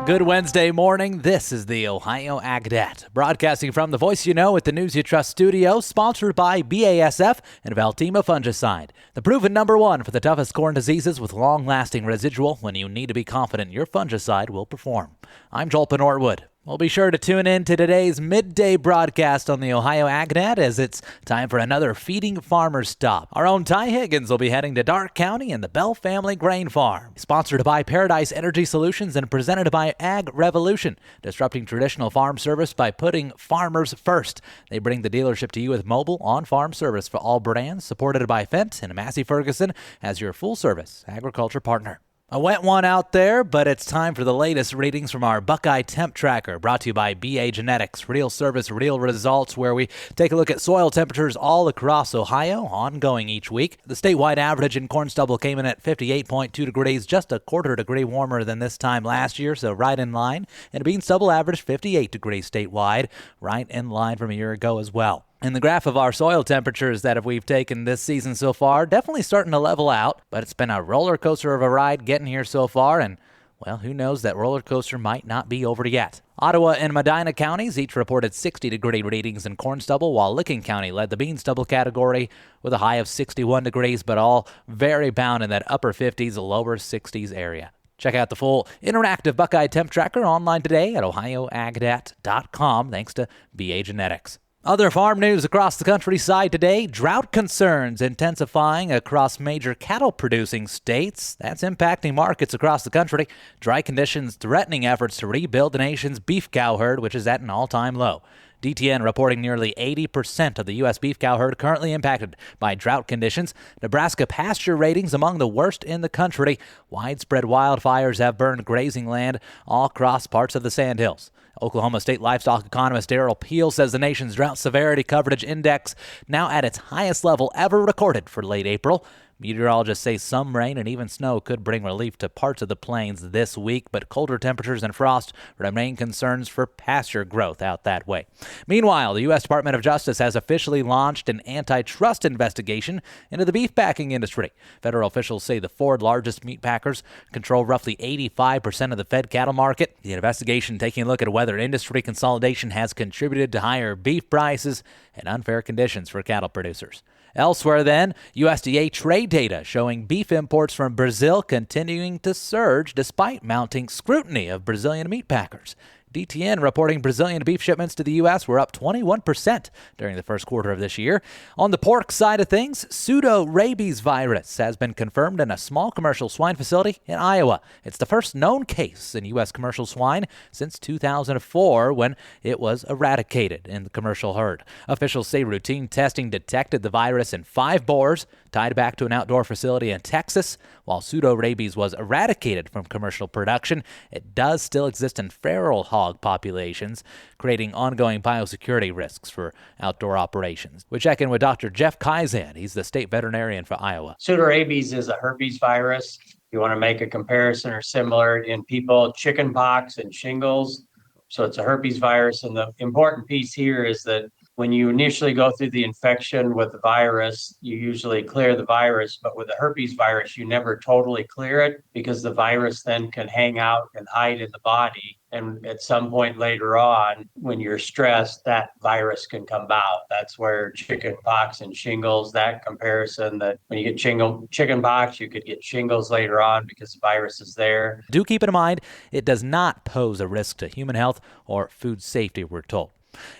Good Wednesday morning. This is the Ohio AgNet, broadcasting from the Voice You Know at the News You Trust studio, sponsored by BASF and Valtima Fungicide, the proven #1 for the toughest corn diseases with long-lasting residual when you need to be confident your fungicide will perform. I'm Joel Norwood. Well, be sure to tune in to today's midday broadcast on the Ohio AgNet as it's time for another Feeding Farmers stop. Our own Ty Higgins will be heading to Darke County and the Bell Family Grain Farm. Sponsored by Paradise Energy Solutions and presented by Ag Revolution, disrupting traditional farm service by putting farmers first. They bring the dealership to you with mobile on-farm service for all brands, supported by Fendt and Massey Ferguson as your full-service agriculture partner. A wet one out there, but it's time for the latest readings from our Buckeye Temp Tracker, brought to you by BA Genetics, real service, real results, where we take a look at soil temperatures all across Ohio, ongoing each week. The statewide average in corn stubble came in at 58.2 degrees, just a quarter degree warmer than this time last year, so right in line. And bean stubble averaged 58 degrees statewide, right in line from a year ago as well. And the graph of our soil temperatures that we've taken this season so far, definitely starting to level out, but it's been a roller coaster of a ride getting here so far, and, well, who knows, that roller coaster might not be over yet. Ottawa and Medina counties each reported 60-degree readings in corn stubble, while Licking County led the bean stubble category with a high of 61 degrees, but all very bound in that upper 50s, lower 60s area. Check out the full interactive Buckeye Temp Tracker online today at ohioagnet.com, thanks to BA Genetics. Other farm news across the countryside today: drought concerns intensifying across major cattle-producing states. That's impacting markets across the country. Dry conditions threatening efforts to rebuild the nation's beef cow herd, which is at an all-time low. DTN reporting nearly 80% of the U.S. beef cow herd currently impacted by drought conditions. Nebraska pasture ratings among the worst in the country. Widespread wildfires have burned grazing land all across parts of the Sandhills. Oklahoma State livestock economist Darrell Peel says the nation's drought severity coverage index now at its highest level ever recorded for late April. Meteorologists say some rain and even snow could bring relief to parts of the plains this week, but colder temperatures and frost remain concerns for pasture growth out that way. Meanwhile, the U.S. Department of Justice has officially launched an antitrust investigation into the beef packing industry. Federal officials say the four largest meat packers control roughly 85% of the fed cattle market. The investigation taking a look at whether industry consolidation has contributed to higher beef prices and unfair conditions for cattle producers. Elsewhere then, USDA trade data showing beef imports from Brazil continuing to surge despite mounting scrutiny of Brazilian meat packers. DTN reporting Brazilian beef shipments to the U.S. were up 21% during the first quarter of this year. On the pork side of things, pseudo-rabies virus has been confirmed in a small commercial swine facility in Iowa. It's the first known case in U.S. commercial swine since 2004, when it was eradicated in the commercial herd. Officials say routine testing detected the virus in 5 boars tied back to an outdoor facility in Texas. While pseudo-rabies was eradicated from commercial production, it does still exist in feral hog populations, creating ongoing biosecurity risks for outdoor operations. We check in with Dr. Jeff Kaizen. He's the state veterinarian for Iowa. Pseudorabies is a herpes virus. You want to make a comparison or similar in people, chickenpox and shingles. So it's a herpes virus. And the important piece here is that when you initially go through the infection with the virus, you usually clear the virus, but with the herpes virus, you never totally clear it because the virus then can hang out and hide in the body. And at some point later on, when you're stressed, that virus can come out. That's where chickenpox and shingles, that comparison, that when you get chickenpox, you could get shingles later on because the virus is there. Do keep in mind, it does not pose a risk to human health or food safety, we're told.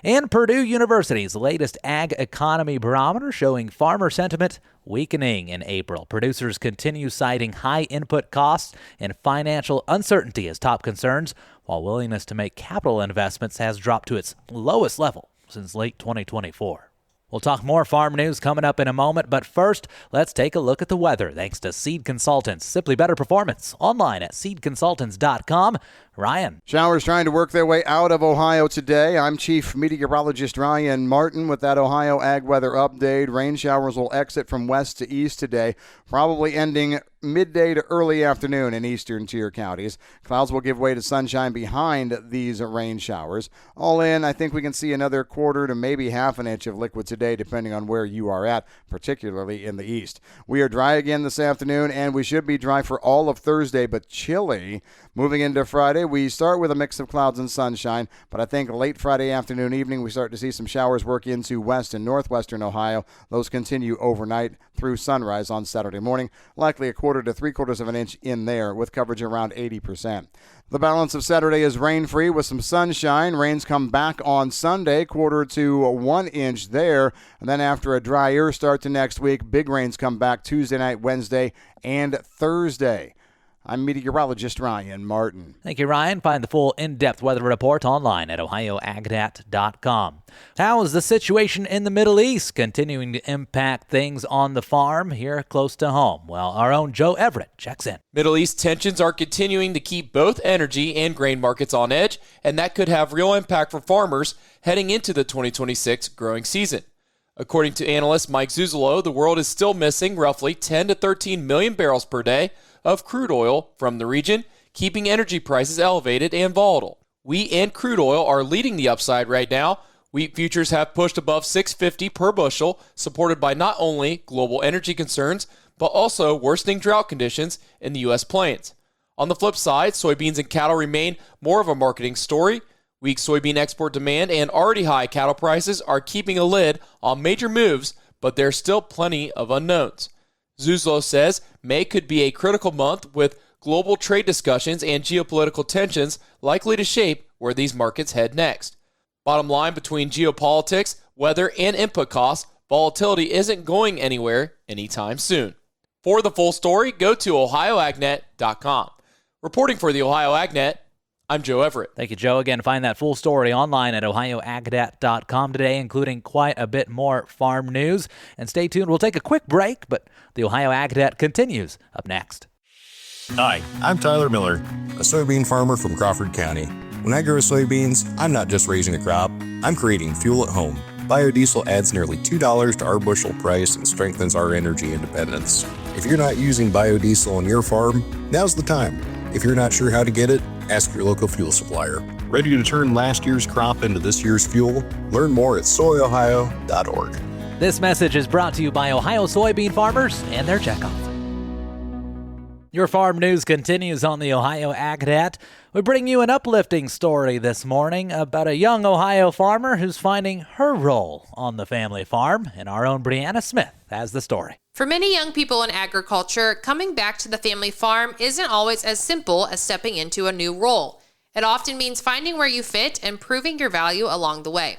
And Purdue University's latest Ag Economy Barometer showing farmer sentiment weakening in April. Producers continue citing high input costs and financial uncertainty as top concerns, while willingness to make capital investments has dropped to its lowest level since late 2024. We'll talk more farm news coming up in a moment, but first, let's take a look at the weather thanks to Seed Consultants. Simply better performance. Online at seedconsultants.com. Ryan. Showers trying to work their way out of Ohio today. I'm Chief Meteorologist Ryan Martin with that Ohio Ag Weather Update. Rain showers will exit from west to east today, probably ending midday to early afternoon in eastern tier counties. Clouds will give way to sunshine behind these rain showers. All in, I think we can see another quarter to maybe half an inch of liquid today, depending on where you are at, particularly in the east. We are dry again this afternoon, and we should be dry for all of Thursday, but chilly. Moving into Friday, we start with a mix of clouds and sunshine, but I think late Friday afternoon, evening, we start to see some showers work into west and northwestern Ohio. Those continue overnight through sunrise on Saturday morning. Likely a quarter to 3/4 of an inch in there with coverage around 80%. The balance of Saturday is rain-free with some sunshine. Rains come back on Sunday, quarter to 1 inch there. And then after a drier start to next week, big rains come back Tuesday night, Wednesday, and Thursday. I'm meteorologist Ryan Martin. Thank you, Ryan. Find the full in-depth weather report online at ohioagdat.com. How is the situation in the Middle East continuing to impact things on the farm here close to home? Well, our own Joe Everett checks in. Middle East tensions are continuing to keep both energy and grain markets on edge, and that could have real impact for farmers heading into the 2026 growing season. According to analyst Mike Zuzolo, the world is still missing roughly 10 to 13 million barrels per day of crude oil from the region, keeping energy prices elevated and volatile. Wheat and crude oil are leading the upside right now. Wheat futures have pushed above $6.50 per bushel, supported by not only global energy concerns, but also worsening drought conditions in the U.S. plains. On the flip side, soybeans and cattle remain more of a marketing story. Weak soybean export demand and already high cattle prices are keeping a lid on major moves, but there's still plenty of unknowns. Zuzlo says May could be a critical month with global trade discussions and geopolitical tensions likely to shape where these markets head next. Bottom line, between geopolitics, weather, and input costs, volatility isn't going anywhere anytime soon. For the full story, go to ohioagnet.com. Reporting for the Ohio AgNet, I'm Joe Everett. Thank you, Joe. Again, find that full story online at ohioagdat.com today, including quite a bit more farm news. And stay tuned. We'll take a quick break, but the Ohio AgNet continues up next. Hi, I'm Tyler Miller, a soybean farmer from Crawford County. When I grow soybeans, I'm not just raising a crop, I'm creating fuel at home. Biodiesel adds nearly $2 to our bushel price and strengthens our energy independence. If you're not using biodiesel on your farm, now's the time. If you're not sure how to get it, ask your local fuel supplier. Ready to turn last year's crop into this year's fuel? Learn more at soyohio.org. This message is brought to you by Ohio soybean farmers and their checkoff. Your farm news continues on the Ohio AgNet. We bring you an uplifting story this morning about a young Ohio farmer who's finding her role on the family farm, and our own Brianna Smith has the story. For many young people in agriculture, coming back to the family farm isn't always as simple as stepping into a new role. It often means finding where you fit and proving your value along the way.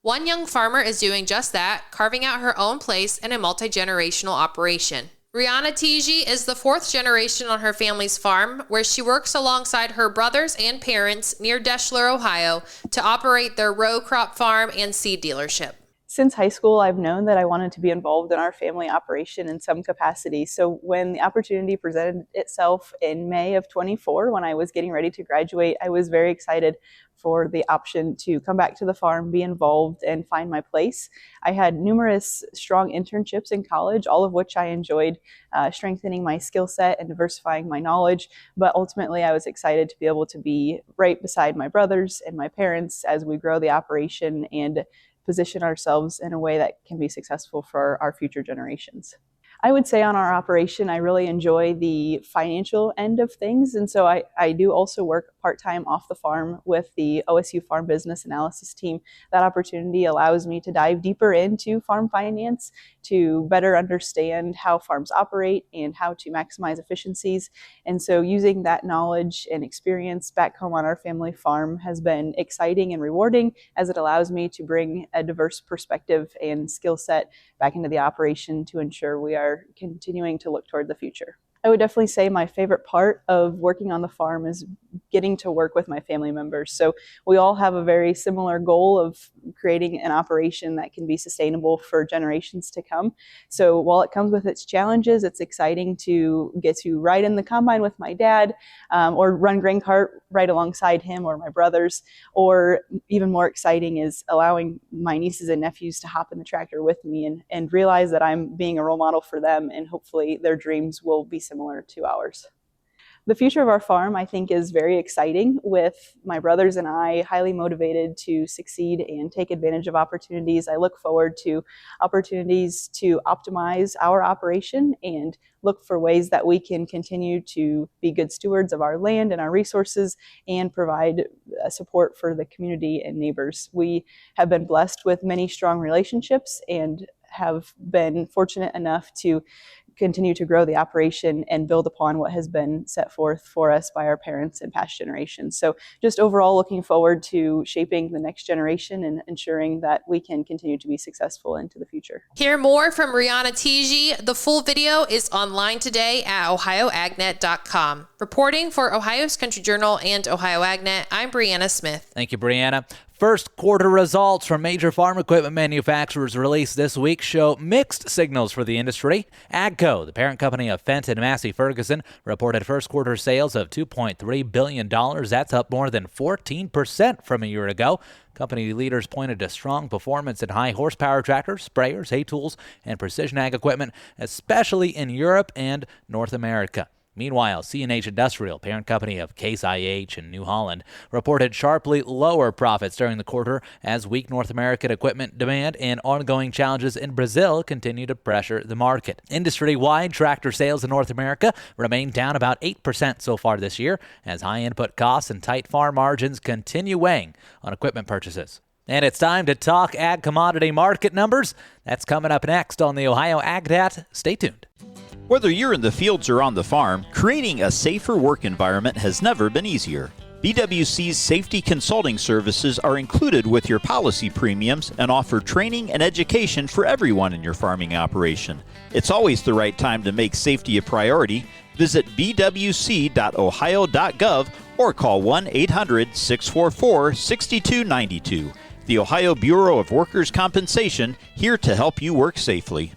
One young farmer is doing just that, carving out her own place in a multi-generational operation. Rihanna Tiji is the fourth generation on her family's farm, where she works alongside her brothers and parents near Deschler, Ohio, to operate their row crop farm and seed dealership. Since high school, I've known that I wanted to be involved in our family operation in some capacity. So when the opportunity presented itself in May of 24, when I was getting ready to graduate, I was very excited for the option to come back to the farm, be involved, and find my place. I had numerous strong internships in college, all of which I enjoyed, strengthening my skill set and diversifying my knowledge. But ultimately, I was excited to be able to be right beside my brothers and my parents as we grow the operation and position ourselves in a way that can be successful for our future generations. I would say on our operation, I really enjoy the financial end of things. And so I do also work part-time off the farm with the OSU Farm Business Analysis team. That opportunity allows me to dive deeper into farm finance to better understand how farms operate and how to maximize efficiencies. And so using that knowledge and experience back home on our family farm has been exciting and rewarding, as it allows me to bring a diverse perspective and skill set back into the operation to ensure we are continuing to look toward the future. I would definitely say my favorite part of working on the farm is getting to work with my family members. So we all have a very similar goal of creating an operation that can be sustainable for generations to come. So while it comes with its challenges, it's exciting to get to ride in the combine with my dad, or run grain cart right alongside him or my brothers, or even more exciting is allowing my nieces and nephews to hop in the tractor with me and realize that I'm being a role model for them, and hopefully their dreams will be similar to ours. The future of our farm, I think, is very exciting, with my brothers and I highly motivated to succeed and take advantage of opportunities. I look forward to opportunities to optimize our operation and look for ways that we can continue to be good stewards of our land and our resources and provide support for the community and neighbors. We have been blessed with many strong relationships and have been fortunate enough to continue to grow the operation and build upon what has been set forth for us by our parents and past generations. So just overall looking forward to shaping the next generation and ensuring that we can continue to be successful into the future. Hear more from Rihanna Teege. The full video is online today at ohioagnet.com. Reporting for Ohio's Country Journal and Ohio AgNet, I'm Brianna Smith. Thank you, Brianna. First quarter results from major farm equipment manufacturers released this week show mixed signals for the industry. AGCO, the parent company of Fenton Massey Ferguson, reported first quarter sales of $2.3 billion. That's up more than 14% from a year ago. Company leaders pointed to strong performance in high horsepower tractors, sprayers, hay tools, and precision ag equipment, especially in Europe and North America. Meanwhile, CNH Industrial, parent company of Case IH and New Holland, reported sharply lower profits during the quarter as weak North American equipment demand and ongoing challenges in Brazil continue to pressure the market. Industry-wide tractor sales in North America remain down about 8% so far this year as high input costs and tight farm margins continue weighing on equipment purchases. And it's time to talk ag commodity market numbers. That's coming up next on the Ohio AgNet. Stay tuned. Whether you're in the fields or on the farm, creating a safer work environment has never been easier. BWC's safety consulting services are included with your policy premiums and offer training and education for everyone in your farming operation. It's always the right time to make safety a priority. Visit bwc.ohio.gov or call 1-800-644-6292. The Ohio Bureau of Workers' Compensation, here to help you work safely.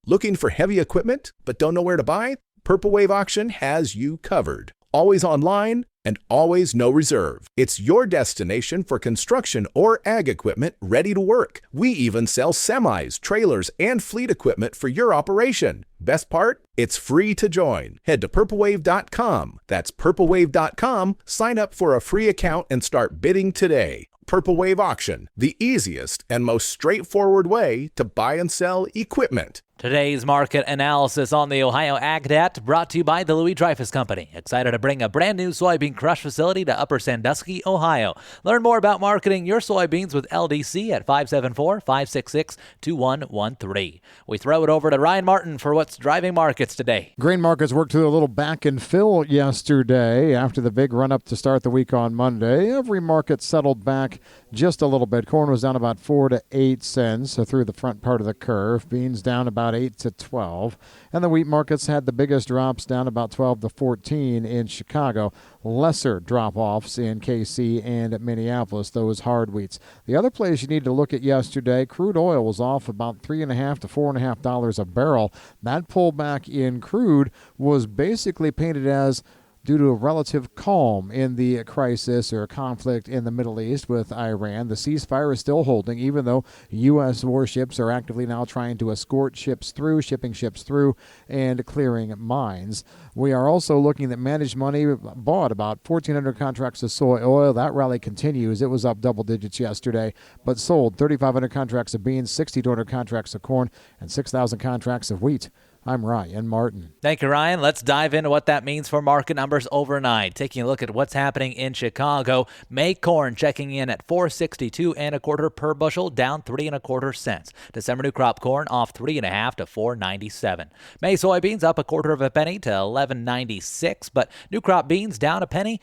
Looking for heavy equipment but don't know where to buy? Purple Wave Auction has you covered. Always online and always no reserve. It's your destination for construction or ag equipment ready to work. We even sell semis, trailers, and fleet equipment for your operation. Best part? It's free to join. Head to purplewave.com. That's purplewave.com. Sign up for a free account and start bidding today. Purple Wave Auction, the easiest and most straightforward way to buy and sell equipment. Today's market analysis on the Ohio AgNet brought to you by the Louis Dreyfus Company. Excited to bring a brand new soybean crush facility to Upper Sandusky, Ohio. Learn more about marketing your soybeans with LDC at 574-566-2113. We throw it over to Ryan Martin for what's driving markets today. Grain markets worked to a little back and fill yesterday after the big run up to start the week on Monday. Every market settled back just a little bit. Corn was down about 4 to 8 cents through the front part of the curve. Beans down about 8 to 12. And the wheat markets had the biggest drops, down about 12 to 14 in Chicago. Lesser drop-offs in KC and Minneapolis, those hard wheats. The other place you need to look at yesterday, crude oil was off about $3.5 to $4.5 a barrel. That pullback in crude was basically painted as due to a relative calm in the crisis or conflict in the Middle East with Iran. The ceasefire is still holding, even though U.S. warships are actively now trying to escort ships through, shipping ships through, and clearing mines. We are also looking at managed money bought about 1,400 contracts of soy oil. That rally continues. It was up double digits yesterday, but sold 3,500 contracts of beans, 6,200 contracts of corn, and 6,000 contracts of wheat. I'm Ryan Martin. Thank you, Ryan. Let's dive into what that means for market numbers overnight. Taking a look at what's happening in Chicago. May corn checking in at $4.62 1/4 per bushel, down 3 1/4 cents. December new crop corn off 3 1/2 to $4.97. May soybeans up 1/4 penny to $11.96, but new crop beans down a penny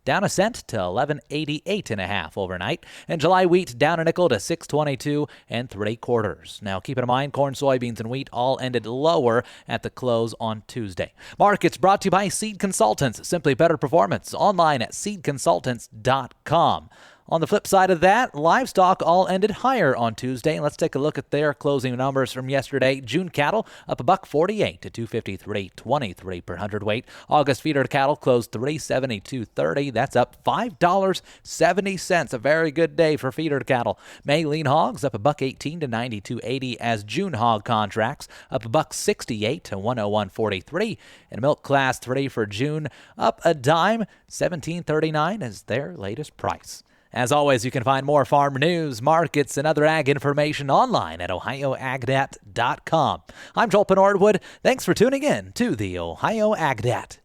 down a cent to $11.88.5 overnight. And July wheat down a nickel to $6.22 3/4. Now keep in mind, corn, soybeans, and wheat all ended lower at the close on Tuesday. Markets brought to you by Seed Consultants. Simply better performance. Online at seedconsultants.com. On the flip side of that, livestock all ended higher on Tuesday. Let's take a look at their closing numbers from yesterday. June cattle up $1.48 to $253.23 per hundredweight. August feeder cattle closed $372.30. That's up $5.70. A very good day for feeder cattle. May lean hogs up $1.18 to $92.80 as June hog contracts up $1.68 to $101.43. And milk class 3 for June up a dime, $17.39 is their latest price. As always, you can find more farm news, markets, and other ag information online at ohioagnet.com. I'm Joel Penordwood. Thanks for tuning in to the Ohio AgNet.